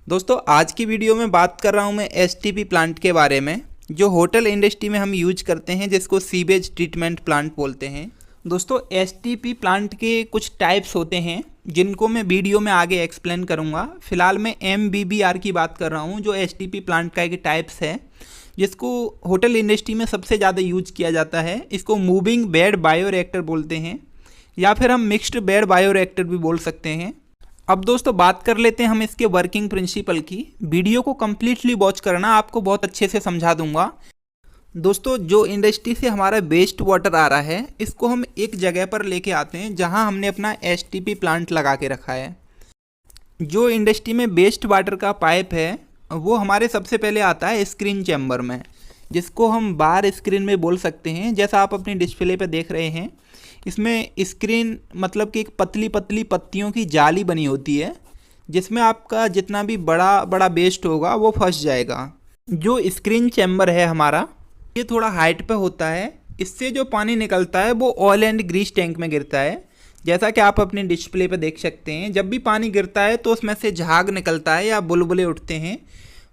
दोस्तों आज की वीडियो में बात कर रहा हूँ मैं एसटीपी प्लांट के बारे में, जो होटल इंडस्ट्री में हम यूज करते हैं, जिसको सीवेज ट्रीटमेंट प्लांट बोलते हैं। दोस्तों एसटीपी प्लांट के कुछ टाइप्स होते हैं जिनको मैं वीडियो में आगे एक्सप्लेन करूँगा। फिलहाल मैं एमबीबीआर की बात कर रहा हूँ, जो एसटीपी प्लांट का एक टाइप्स है जिसको होटल इंडस्ट्री में सबसे ज़्यादा यूज किया जाता है। इसको मूविंग बेड बायोरिएक्टर बोलते हैं या फिर हम मिक्स्ड बेड बायोरिएक्टर भी बोल सकते हैं। अब दोस्तों बात कर लेते हैं हम इसके वर्किंग प्रिंसिपल की। वीडियो को कम्प्लीटली वॉच करना, आपको बहुत अच्छे से समझा दूंगा। दोस्तों जो इंडस्ट्री से हमारा वेस्ट वाटर आ रहा है, इसको हम एक जगह पर लेके आते हैं जहां हमने अपना एसटीपी प्लांट लगा के रखा है। जो इंडस्ट्री में वेस्ट वाटर का पाइप है वो हमारे सबसे पहले आता है स्क्रीन चैम्बर में, जिसको हम बार स्क्रीन में बोल सकते हैं। जैसा आप अपनी डिस्प्ले पे देख रहे हैं, इसमें स्क्रीन मतलब कि एक पतली पतली पत्तियों की जाली बनी होती है, जिसमें आपका जितना भी बड़ा बड़ा वेस्ट होगा वो फंस जाएगा। जो स्क्रीन चैम्बर है हमारा, ये थोड़ा हाइट पे होता है। इससे जो पानी निकलता है वो ऑयल एंड ग्रीस टैंक में गिरता है। जैसा कि आप अपने डिस्प्ले पे देख सकते हैं, जब भी पानी गिरता है तो उसमें से झाग निकलता है या बुलबुले उठते हैं।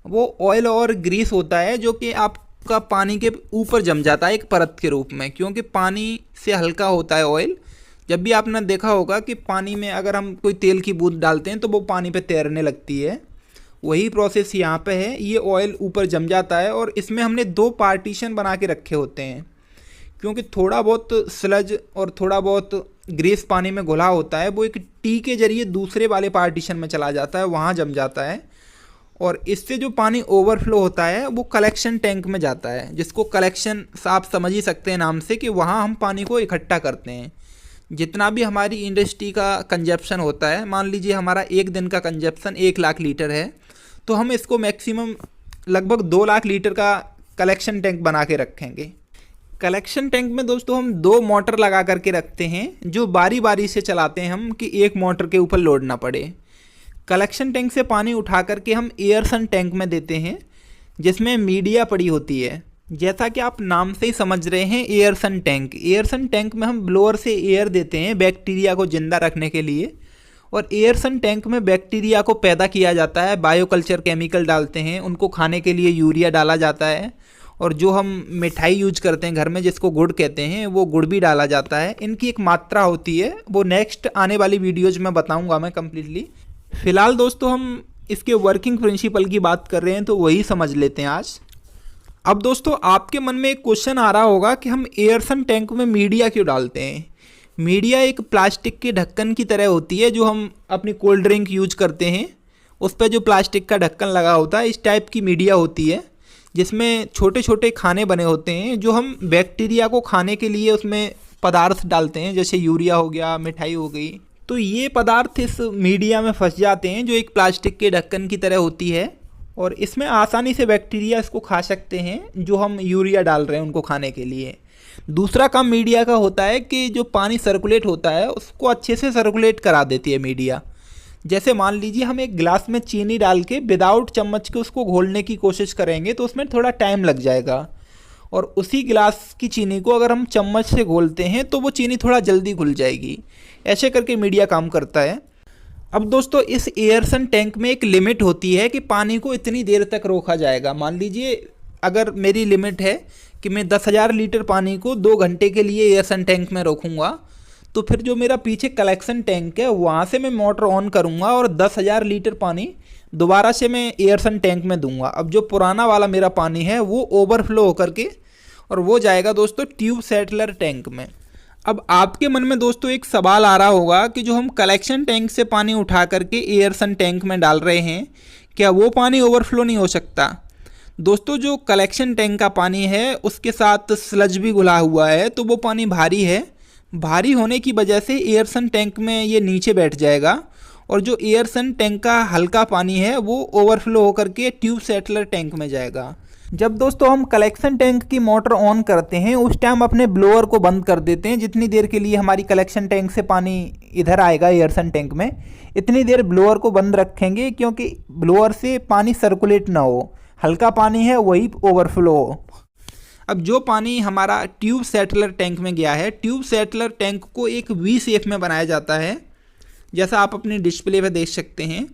वो ऑयल और ग्रीस होता है जो कि आपका पानी के ऊपर जम जाता है एक परत के रूप में, क्योंकि पानी से हल्का होता है ऑयल। जब भी आपने देखा होगा कि पानी में अगर हम कोई तेल की बूंद डालते हैं तो वो पानी पे तैरने लगती है, वही प्रोसेस यहाँ पे है। ये ऑयल ऊपर जम जाता है और इसमें हमने दो पार्टीशन बना के रखे होते हैं, क्योंकि थोड़ा बहुत स्लज और थोड़ा बहुत ग्रीस पानी में घुला होता है, वो एक टी के जरिए दूसरे वाले पार्टीशन में चला जाता है, वहाँ जम जाता है। और इससे जो पानी ओवरफ्लो होता है वो कलेक्शन टैंक में जाता है, जिसको कलेक्शन आप समझ ही सकते हैं नाम से, कि वहाँ हम पानी को इकट्ठा करते हैं। जितना भी हमारी इंडस्ट्री का कंजप्शन होता है, मान लीजिए हमारा एक दिन का कंजप्शन 1 लाख लीटर है, तो हम इसको मैक्सिमम लगभग 2 लाख लीटर का कलेक्शन टैंक बना के रखेंगे। कलेक्शन टैंक में दोस्तों हम 2 मोटर लगा करके रखते हैं, जो बारी बारी से चलाते हैं हम, कि एक मोटर के ऊपर लोड ना पड़े। कलेक्शन टैंक से पानी उठा करके हम एयरसन टैंक में देते हैं, जिसमें मीडिया पड़ी होती है। जैसा कि आप नाम से ही समझ रहे हैं, एयरसन टैंक। एयरसन टैंक में हम ब्लोअर से एयर देते हैं बैक्टीरिया को जिंदा रखने के लिए, और एयरसन टैंक में बैक्टीरिया को पैदा किया जाता है। बायोकल्चर केमिकल डालते हैं, उनको खाने के लिए यूरिया डाला जाता है, और जो हम मिठाई यूज करते हैं घर में, जिसको गुड़ कहते हैं, वो गुड़ भी डाला जाता है। इनकी एक मात्रा होती है, वो नेक्स्ट आने वाली वीडियोज में बताऊँगा मैं कम्प्लीटली। फिलहाल दोस्तों हम इसके वर्किंग प्रिंसिपल की बात कर रहे हैं, तो वही समझ लेते हैं आज। अब दोस्तों आपके मन में एक क्वेश्चन आ रहा होगा कि हम एयरसन टैंक में मीडिया क्यों डालते हैं। मीडिया एक प्लास्टिक के ढक्कन की तरह होती है, जो हम अपनी कोल्ड ड्रिंक यूज करते हैं, उस पर जो प्लास्टिक का ढक्कन लगा होता है, इस टाइप की मीडिया होती है, जिसमें छोटे छोटे खाने बने होते हैं, जो हम बैक्टीरिया को खाने के लिए उसमें पदार्थ डालते हैं, जैसे यूरिया हो गया, मिठाई हो गई। तो ये पदार्थ इस मीडिया में फंस जाते हैं, जो एक प्लास्टिक के ढक्कन की तरह होती है, और इसमें आसानी से बैक्टीरिया इसको खा सकते हैं, जो हम यूरिया डाल रहे हैं उनको खाने के लिए। दूसरा काम मीडिया का होता है कि जो पानी सर्कुलेट होता है उसको अच्छे से सर्कुलेट करा देती है मीडिया। जैसे मान लीजिए हम एक गिलास में चीनी डाल के विदाउट चम्मच के उसको घोलने की कोशिश करेंगे, तो उसमें थोड़ा टाइम लग जाएगा, और उसी गिलास की चीनी को अगर हम चम्मच से घोलते हैं तो वो चीनी थोड़ा जल्दी घुल जाएगी। ऐसे करके मीडिया काम करता है। अब दोस्तों इस एयरसन टैंक में एक लिमिट होती है कि पानी को इतनी देर तक रोका जाएगा। मान लीजिए अगर मेरी लिमिट है कि मैं 10,000 लीटर पानी को 2 घंटे के लिए एयरसन टैंक में रोकूंगा, तो फिर जो मेरा पीछे कलेक्शन टैंक है वहाँ से मैं मोटर ऑन करूँगा और 10,000 लीटर पानी दोबारा से मैं एयरसन टैंक में दूंगा। अब जो पुराना वाला मेरा पानी है वो ओवरफ्लो होकर के और वो जाएगा दोस्तों ट्यूब सेटलर टैंक में। अब आपके मन में दोस्तों एक सवाल आ रहा होगा कि जो हम कलेक्शन टैंक से पानी उठा करके एयरसन टैंक में डाल रहे हैं, क्या वो पानी ओवरफ्लो नहीं हो सकता। दोस्तों जो कलेक्शन टैंक का पानी है उसके साथ स्लज भी घुला हुआ है, तो वो पानी भारी है। भारी होने की वजह से एयरसन टैंक में ये नीचे बैठ जाएगा, और जो एयरसन टैंक का हल्का पानी है वो ओवरफ्लो होकर के ट्यूब सेटलर टैंक में जाएगा। जब दोस्तों हम कलेक्शन टैंक की मोटर ऑन करते हैं, उस टाइम अपने ब्लोअर को बंद कर देते हैं। जितनी देर के लिए हमारी कलेक्शन टैंक से पानी इधर आएगा एयरसन टैंक में, इतनी देर ब्लोअर को बंद रखेंगे, क्योंकि ब्लोअर से पानी सर्कुलेट ना हो, हल्का पानी है वही ओवरफ्लो हो। अब जो पानी हमारा ट्यूब सेटलर टैंक में गया है, ट्यूब सेटलर टैंक को एक वी शेप में बनाया जाता है, जैसा आप अपनी डिस्प्ले पे देख सकते हैं,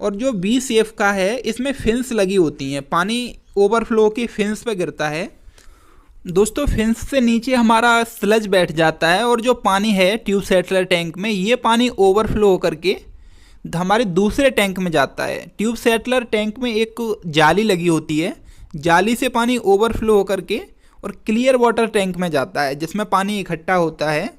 और जो बी शेप का है इसमें फिन्स लगी होती हैं, पानी ओवरफ्लो के फिन्स पे गिरता है। दोस्तों फिन्स से नीचे हमारा स्लज बैठ जाता है और जो पानी है ट्यूब सेटलर टैंक में, ये पानी ओवरफ्लो होकर के हमारे दूसरे टैंक में जाता है। ट्यूब सेटलर टैंक में एक जाली लगी होती है, जाली से पानी ओवरफ्लो होकर के और क्लियर वाटर टैंक में जाता है जिसमें पानी इकट्ठा होता है।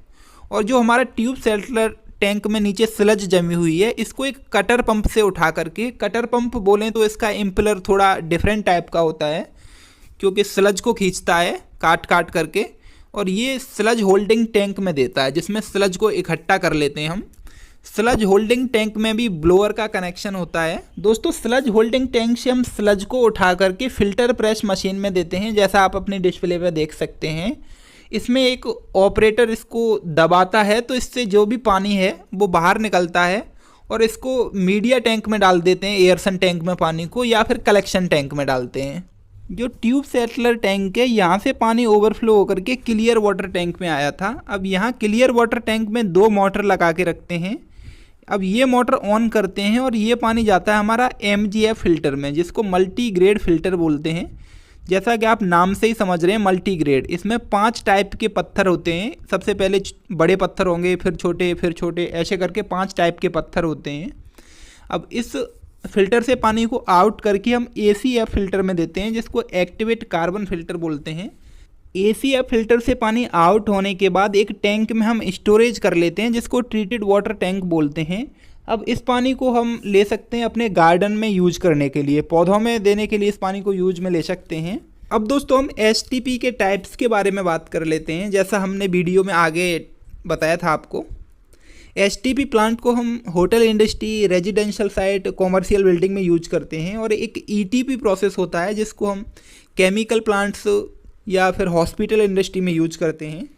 और जो हमारा ट्यूब सेटलर टैंक में नीचे स्लज जमी हुई है, इसको एक कटर पंप से उठा करके, कटर पंप बोलें तो इसका इम्पलर थोड़ा डिफरेंट टाइप का होता है क्योंकि स्लज को खींचता है काट काट करके, और ये स्लज होल्डिंग टैंक में देता है जिसमें स्लज को इकट्ठा कर लेते हैं हम। स्लज होल्डिंग टैंक में भी ब्लोअर का कनेक्शन होता है। दोस्तों स्लज होल्डिंग टैंक से हम स्लज को उठा करके फिल्टर प्रेस मशीन में देते हैं, जैसा आप अपनी डिस्प्ले पर देख सकते हैं। इसमें एक ऑपरेटर इसको दबाता है तो इससे जो भी पानी है वो बाहर निकलता है और इसको मीडिया टैंक में डाल देते हैं, एयरसन टैंक में पानी को, या फिर कलेक्शन टैंक में डालते हैं। जो ट्यूब सेटलर टैंक है यहाँ से पानी ओवरफ्लो होकर के क्लियर वाटर टैंक में आया था। अब यहाँ क्लियर वाटर टैंक में 2 मोटर लगा के रखते हैं। अब ये मोटर ऑन करते हैं और ये पानी जाता है हमारा MGF फिल्टर में, जिसको मल्टी ग्रेड फिल्टर बोलते हैं। जैसा कि आप नाम से ही समझ रहे हैं मल्टी ग्रेड, इसमें 5 टाइप के पत्थर होते हैं। सबसे पहले बड़े पत्थर होंगे, फिर छोटे, ऐसे करके 5 टाइप के पत्थर होते हैं। अब इस फिल्टर से पानी को आउट करके हम ACF फिल्टर में देते हैं जिसको एक्टिवेट कार्बन फिल्टर बोलते हैं। ACF फिल्टर से पानी आउट होने के बाद एक टैंक में हम स्टोरेज कर लेते हैं जिसको ट्रीटेड वाटर टैंक बोलते हैं। अब इस पानी को हम ले सकते हैं अपने गार्डन में यूज करने के लिए, पौधों में देने के लिए इस पानी को यूज में ले सकते हैं। अब दोस्तों हम STP के टाइप्स के बारे में बात कर लेते हैं, जैसा हमने वीडियो में आगे बताया था आपको। STP प्लांट को हम hotel industry, residential site, commercial building में यूज करते हैं। और एक ETP प्रोसेस होता है जिसको हम केमिकल प्लांट्स या फिर हॉस्पिटल इंडस्ट्री में यूज करते हैं।